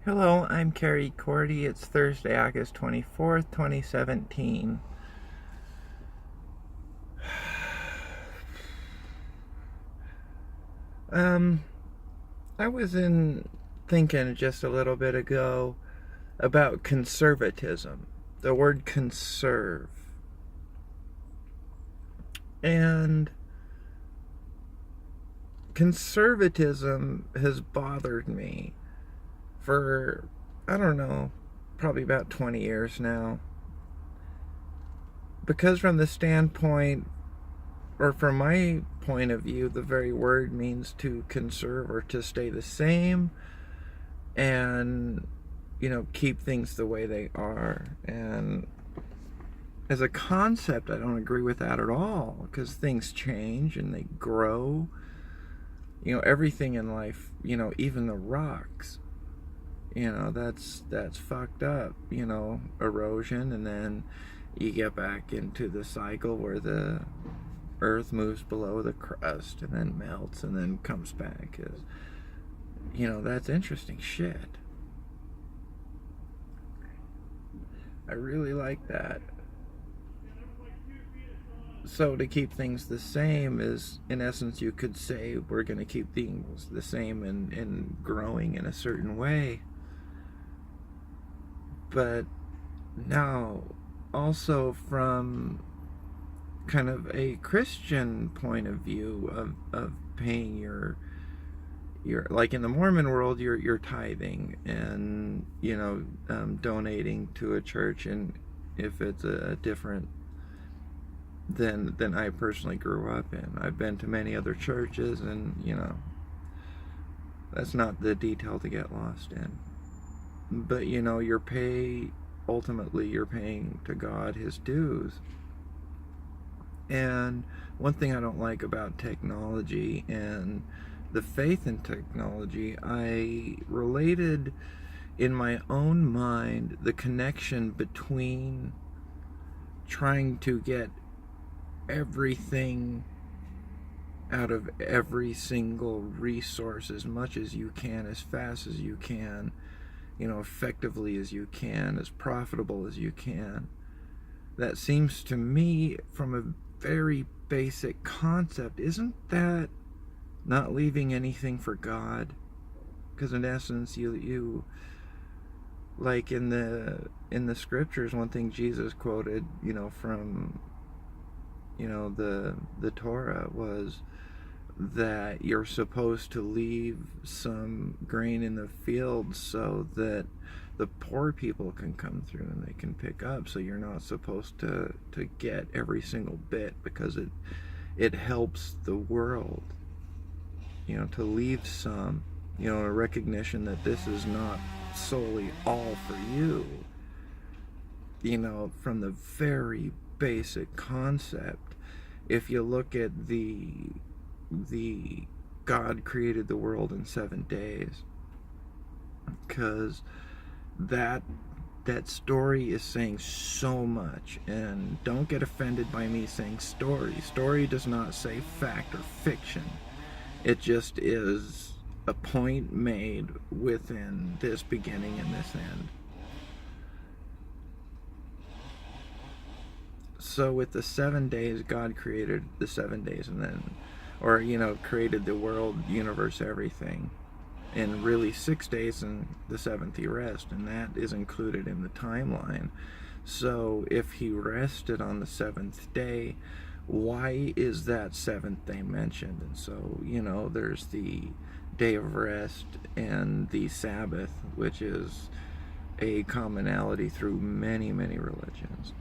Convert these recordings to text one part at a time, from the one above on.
Hello, I'm Carrie Cordy. It's Thursday, August 24th, 2017. Um, I was thinking just a little bit ago about conservatism, the word conserve. And conservatism has bothered me for, I don't know, probably about 20 years now. Because from the standpoint, or from my point of view, the very word means to conserve or to stay the same and, keep things the way they are. And as a concept, I don't agree with that at all, because things change and they grow. Everything in life, even the rocks, that's fucked up, erosion, and then you get back into the cycle where the earth moves below the crust and then melts and then comes back. That's interesting shit. I really like that. So to keep things the same is, in essence, you could say we're going to keep things the same and growing in a certain way. But now, also from kind of a Christian point of view of paying your like in the Mormon world, you're tithing and donating to a church, and if it's a different than I personally grew up in. I've been to many other churches, and that's not the detail to get lost in. But your pay, ultimately you're paying to God his dues. And one thing I don't like about technology and the faith in technology, I related in my own mind the connection between trying to get everything out of every single resource as much as you can, as fast as you can, effectively as you can, as profitable as you can. That seems to me, from a very basic concept, isn't that not leaving anything for God? Because in essence, you like in the scriptures, one thing Jesus quoted, from the Torah was that you're supposed to leave some grain in the field so that the poor people can come through and they can pick up. So you're not supposed to get every single bit, because it helps the world, to leave some, a recognition that this is not solely all for you, from the very basic concept. If you look at the God created the world in 7 days, because that story is saying so much. And don't get offended by me saying story does not say fact or fiction. It just is a point made within this beginning and this end. So with the 7 days, God created the 7 days, and then, or created the world, universe, everything, in really 6 days, and the seventh he rest, and that is included in the timeline. So if he rested on the seventh day, why is that seventh day mentioned? And so there's the day of rest and the Sabbath, which is a commonality through many religions.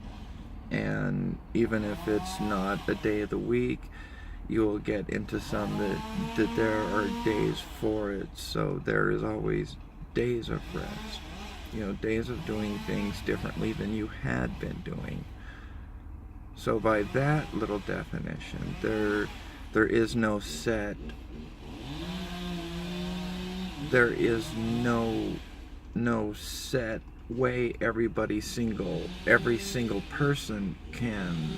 And even if it's not a day of the week, you'll get into some that there are days for it. So there is always days of rest, days of doing things differently than you had been doing. So by that little definition, there is no set, there is no set way every single person can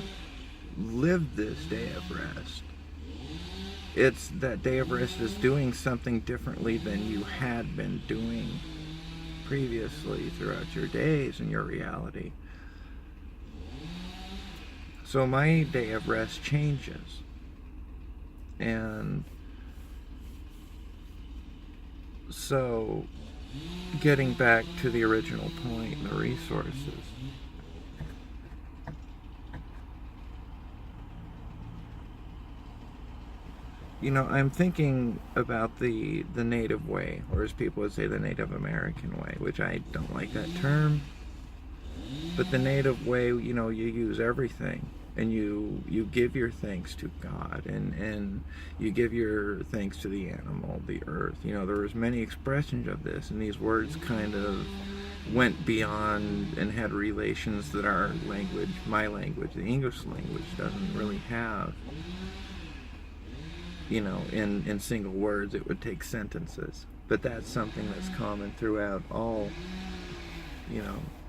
live this day of rest. It's that day of rest is doing something differently than you had been doing. previously throughout your days and your reality. So my day of rest changes. And so, getting back to the original point, the resources. I'm thinking about the native way, or as people would say, the Native American way, which I don't like that term. But the native way, you use everything, and you give your thanks to God, and you give your thanks to the animal, the earth. There was many expressions of this, and these words kind of went beyond and had relations that our language, my language, the English language, doesn't really have. In single words, it would take sentences. But that's something that's common throughout all,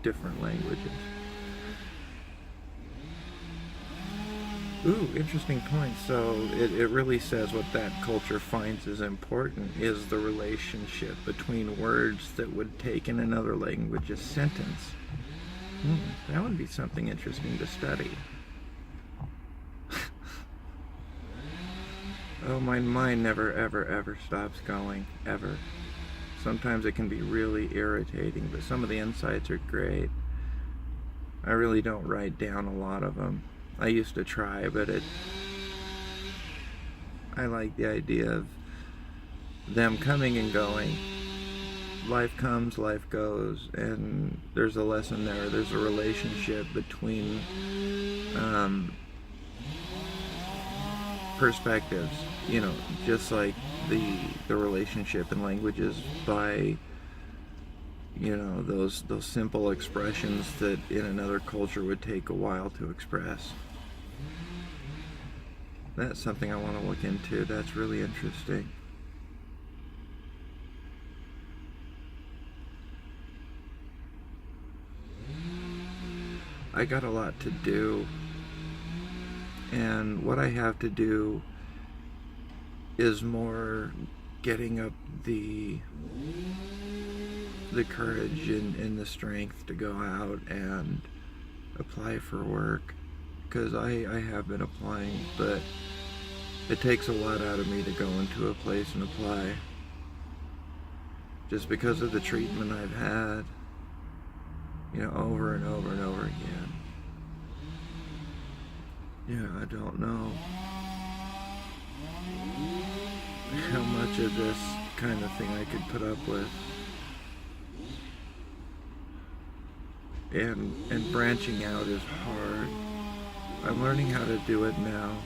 different languages. Ooh, interesting point. So it really says what that culture finds is important is the relationship between words that would take in another language a sentence. That would be something interesting to study. Oh, my mind never, ever, ever stops going, ever. Sometimes it can be really irritating, but some of the insights are great. I really don't write down a lot of them. I used to try, but I like the idea of them coming and going. Life comes, life goes, and there's a lesson there. There's a relationship between perspectives, just like the relationship in languages by those simple expressions that in another culture would take a while to express. That's something I want to look into. That's really interesting. I got a lot to do, and what I have to do is more getting up the courage and the strength to go out and apply for work, because I have been applying, but it takes a lot out of me to go into a place and apply, just because of the treatment I've had, over and over and over again. I don't know how much of this kind of thing I could put up with. And branching out is hard. I'm learning how to do it now.